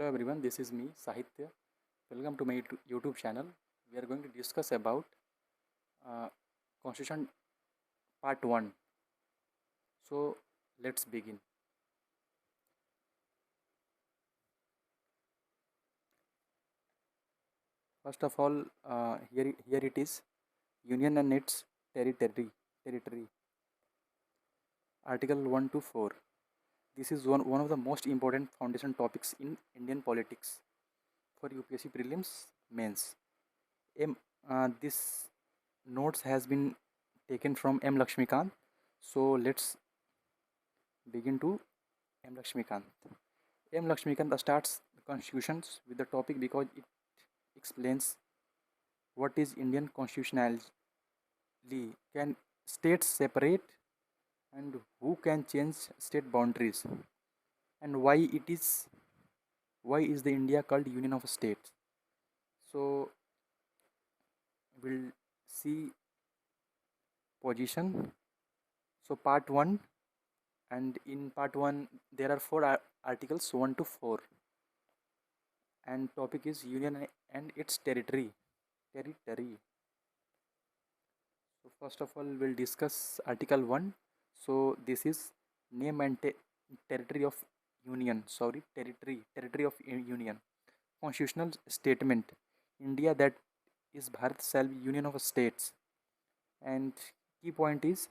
Hello everyone, this is me, Sahitya. Welcome to my YouTube channel. We are going to discuss about uh, Constitution Part 1. So let's begin. First of all, here it is. Union and its territory. Article 1 to 4. This is one of the most important foundation topics in Indian politics for UPSC prelims mains. This notes has been taken from M. Lakshmikant. So let's begin to M. Lakshmikant. M. Lakshmikant starts the constitutions with the topic because it explains what is Indian constitutionality, can states separate, and who can change state boundaries, and why is the India called Union of States. So we'll see position. So part 1, and in part 1 there are four articles 1 to 4, and topic is union and its territory. So first of all, we'll discuss Article 1. So this is name and territory of union. Sorry, territory of union. Constitutional statement. India, that is Bharat, shall be union of states. And key point is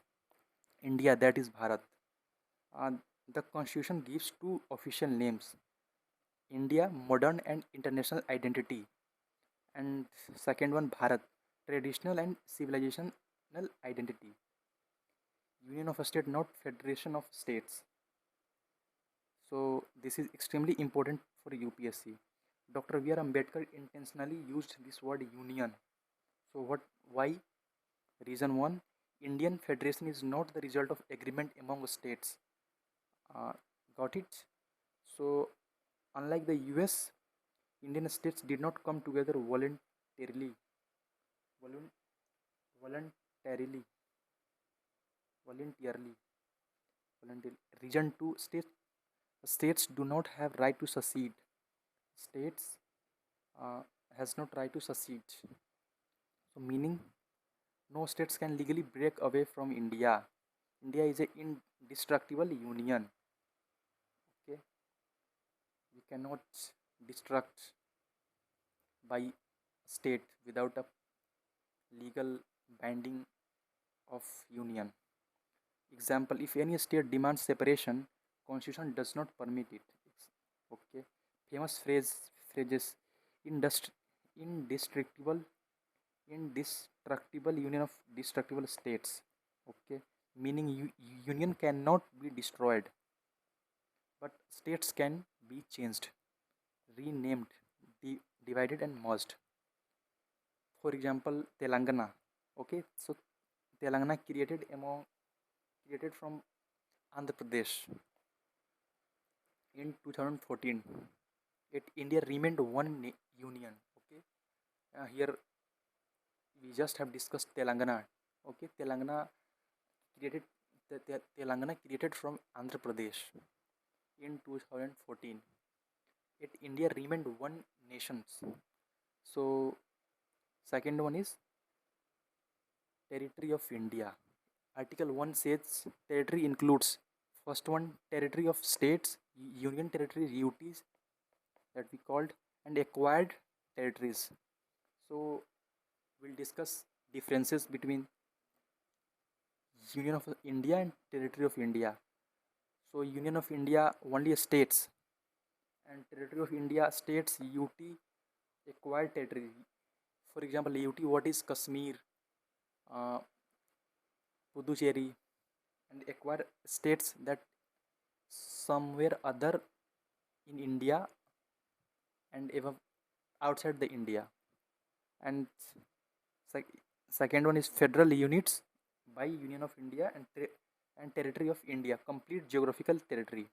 India, that is Bharat. Uh, the constitution gives two official names: India, modern and international identity, and second one Bharat, traditional and civilizational identity. Union of a state, not federation of states. So this is extremely important for UPSC. Dr. V.R. Ambedkar intentionally used this word union. So why? Reason 1, Indian federation is not the result of agreement among states. Uh, got it? So unlike the US, Indian states did not come together volun- voluntarily, voluntarily, voluntarily. Reason 2, states do not have right to secede. States uh, has not right to secede. So meaning no states can legally break away from India. India is a indestructible union. Okay, we cannot destruct by state without a legal binding of union. Example: if any state demands separation, constitution does not permit it. Okay, famous phrases: Indust- indestructible indestructible union of destructible states. Okay, meaning union cannot be destroyed, but states can be changed, renamed, divided and merged. For example, Telangana. Okay, so Telangana created from Andhra Pradesh in 2014. It India remained one union. Okay, here we just have discussed Telangana. Okay, created Telangana created from Andhra Pradesh in 2014. It India remained one nation. So second one is territory of India. Article 1 says territory includes: first one, territory of states, union territory, UTs, that we called, and acquired territories. So we'll discuss differences between Union of India and Territory of India. So Union of India only states, and Territory of India states, UT, acquired territory. For example, UT, what is Kashmir, uh, Puducherry, and acquired states that somewhere other in India and even outside the India. And sec- second one is federal units by Union of India and Territory of India, complete geographical territory.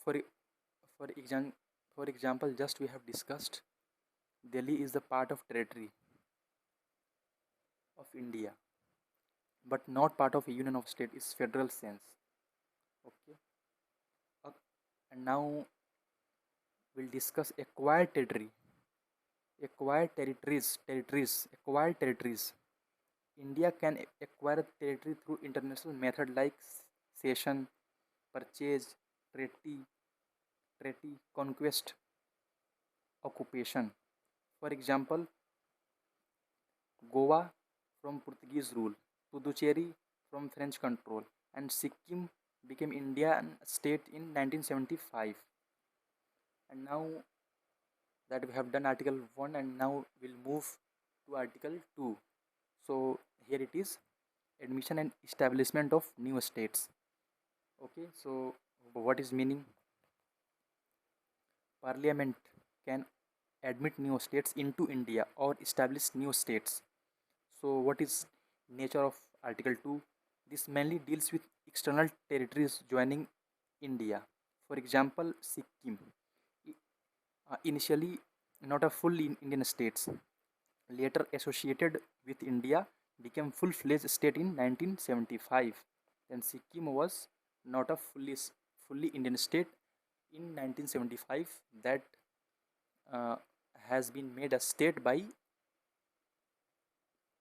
For for example, just we have discussed, Delhi is the part of territory of India, but not part of a union of state. Is federal sense. Okay, and now we'll discuss acquired territory, acquired territories. India can acquire territory through international method like cession, purchase, treaty, conquest, occupation. For example, Goa from Portuguese rule, Puducherry from French control, and Sikkim became Indian state in 1975. And now that we have done Article 1, and now we'll move to Article 2. So here it is, admission and establishment of new states. Okay, so what is meaning? Parliament can admit new states into India or establish new states. So what is nature of Article 2? This mainly deals with external territories joining India. For example, Sikkim, initially not a full Indian states, later associated with India, became full-fledged state in 1975. Then Sikkim was not a fully Indian state in 1975. That uh, has been made a state by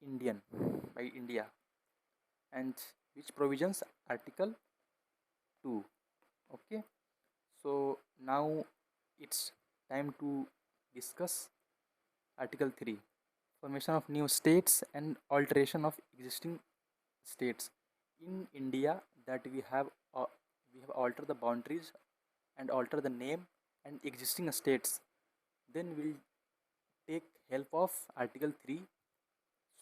India. And which provisions? Article 2. Okay, so now it's time to discuss Article 3, formation of new states and alteration of existing states. In India, that we have altered the boundaries and alter the name and existing states. Then we'll take help of Article 3.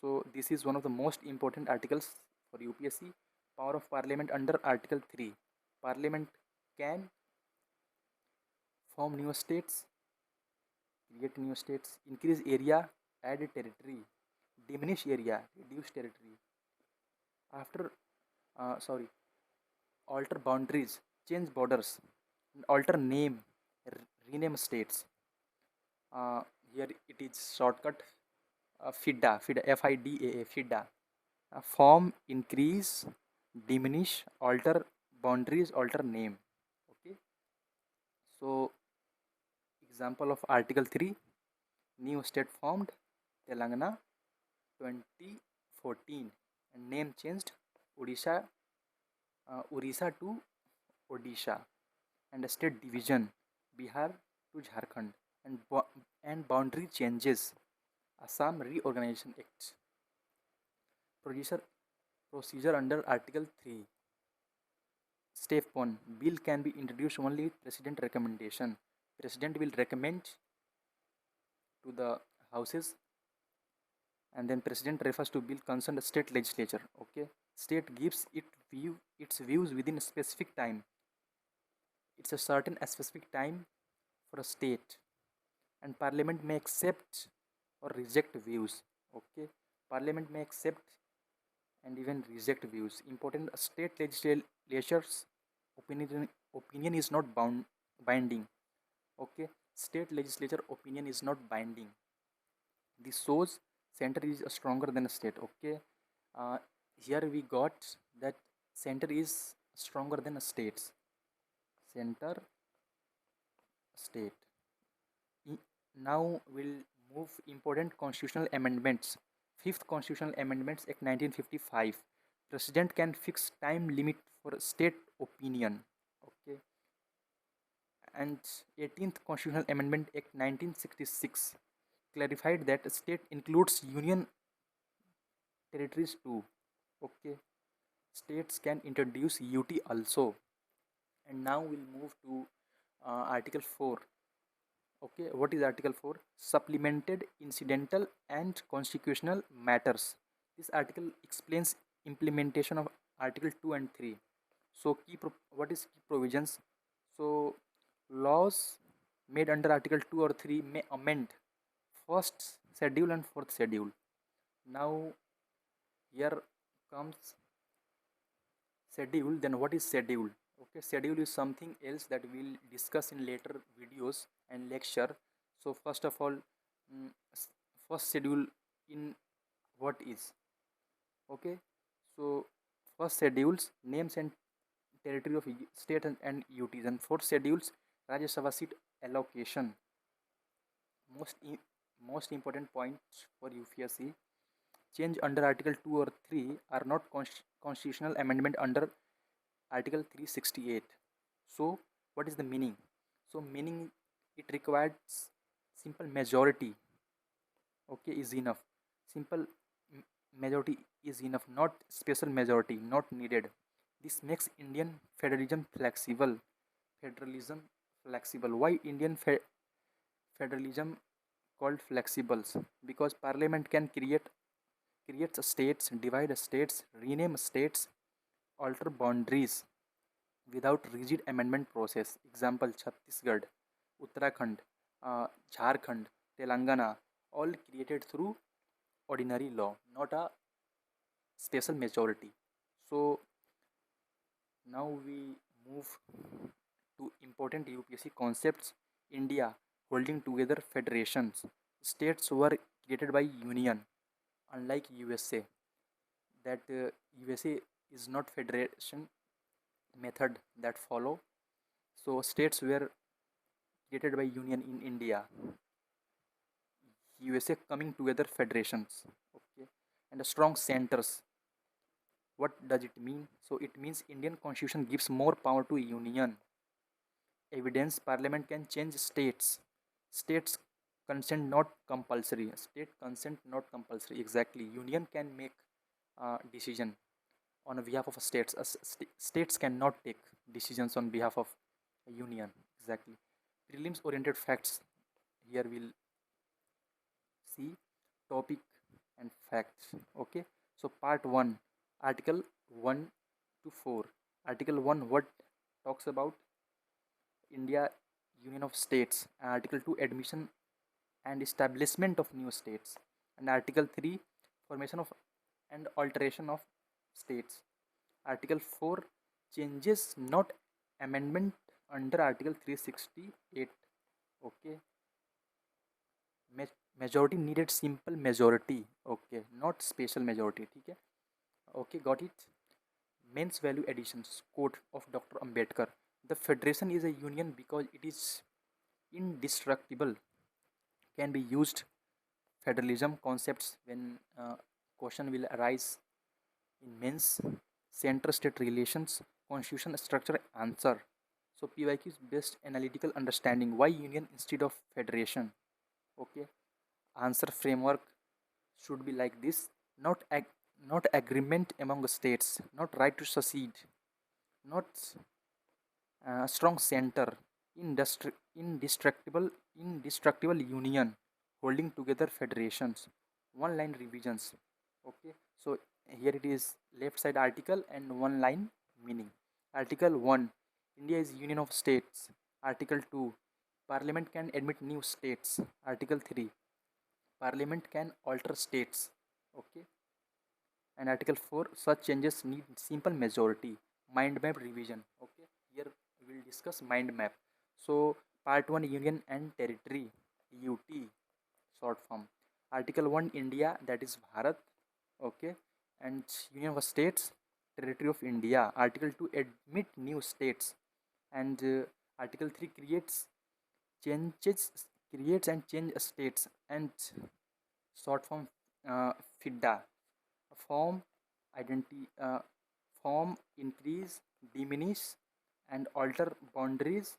So this is one of the most important articles for UPSC. Power of Parliament under Article 3. Parliament can form new states, create new states, increase area, add territory, diminish area, reduce territory. After, sorry, alter boundaries, change borders, alter name, rename states. Uh, Here it is shortcut, FIDA, FIDA. Form, increase, diminish, alter boundaries, alter name. Okay. So example of Article 3, new state formed, Telangana 2014, and name changed, Orissa to Odisha, and a state division, Bihar to Jharkhand, and boundary changes, Assam Reorganization Act. Procedure under Article 3. Step 1. Bill can be introduced only with President recommendation. President will recommend to the houses, and then President refers to bill concerned state legislature. Okay, state gives its views within a specific time. It's a certain specific time for a state, and Parliament may accept or reject views. Okay, Parliament may accept and even reject views. Important, state legislature's opinion is not binding. Okay, state legislature opinion is not binding. This shows center is stronger than a state. Okay, uh, here we got that center is stronger than a states. Center, state. Now we'll move important constitutional amendments. Fifth Constitutional Amendments Act 1955. President can fix time limit for state opinion. Okay. And 18th Constitutional Amendment Act 1966 clarified that state includes union territories too. Okay. States can introduce UT also. And now we'll move to Article 4. Okay, what is Article 4? Supplemented incidental and constitutional matters. This article explains implementation of Article 2 and 3. So what is key provisions? So laws made under Article 2 or 3 may amend first schedule and fourth schedule. Now here comes schedule. Then what is schedule? Okay, schedule is something else that we'll discuss in later videos and lecture. So first of all, first schedule in what is? Okay, so first schedules names and territory of state and UTs, and fourth schedules Rajya Sabha seat allocation. Most most important points for UPSC: change under Article 2 or 3 are not constitutional amendment under Article 368. So, what is the meaning? So, meaning it requires simple majority. Okay, is enough. Simple majority is enough, not special majority, not needed. This makes Indian federalism flexible. Federalism flexible. Why Indian federalism called flexibles? Because Parliament can create states, divide states, rename states, alter boundaries without rigid amendment process. Example: Chhattisgarh, Uttarakhand, Jharkhand, Telangana, all created through ordinary law, not a special majority. So now we move to important UPSC concepts. India holding together federations. States were created by union, unlike USA. That USA is not federation method that follow. So states were created by union in India. USA coming together federations. Okay, and a strong centers. What does it mean? So it means Indian constitution gives more power to union. Evidence: Parliament can change states. States consent not compulsory. State consent not compulsory. Exactly. Union can make decision on behalf of states. States cannot take decisions on behalf of a union. Exactly. Prelims oriented facts. Here we'll see topic and facts. Okay. So part 1, article 1 to 4. Article 1, what talks about India Union of States. Article 2, admission and establishment of new states. And Article 3, formation of and alteration of states. Article 4, changes not amendment under Article 368. Okay. Majority needed simple majority. Okay, not special majority. Okay. Okay, got it. Men's value additions. Quote of Dr. Ambedkar: the federation is a union because it is indestructible. Can be used federalism concepts when question will arise in men's center state relations, constitution structure. Answer. So PYQ is best analytical understanding. Why union instead of federation? Okay. Answer framework should be like this: not not agreement among states, not right to secede, not strong center, indestructible union, holding together federations. One line revisions. Okay, so here it is left side article and one line meaning. Article 1, India is union of states. Article 2, Parliament can admit new states. Article 3, Parliament can alter states. Okay, and Article 4, such changes need simple majority. Mind map revision. Okay, here we will discuss mind map. So part 1, union and territory, UT short form. Article 1, India, that is Bharat. Okay, and union of states, territory of India. Article 2, admit new states. And Article 3, changes creates and change states. And short form, FIDA, form, identity, form, increase, diminish, and alter boundaries,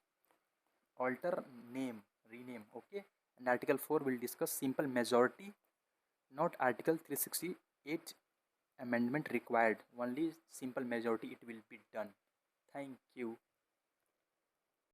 alter name, rename. Okay, and Article 4 will discuss simple majority, not Article 368 amendment required. Only simple majority it will be done. Thank you.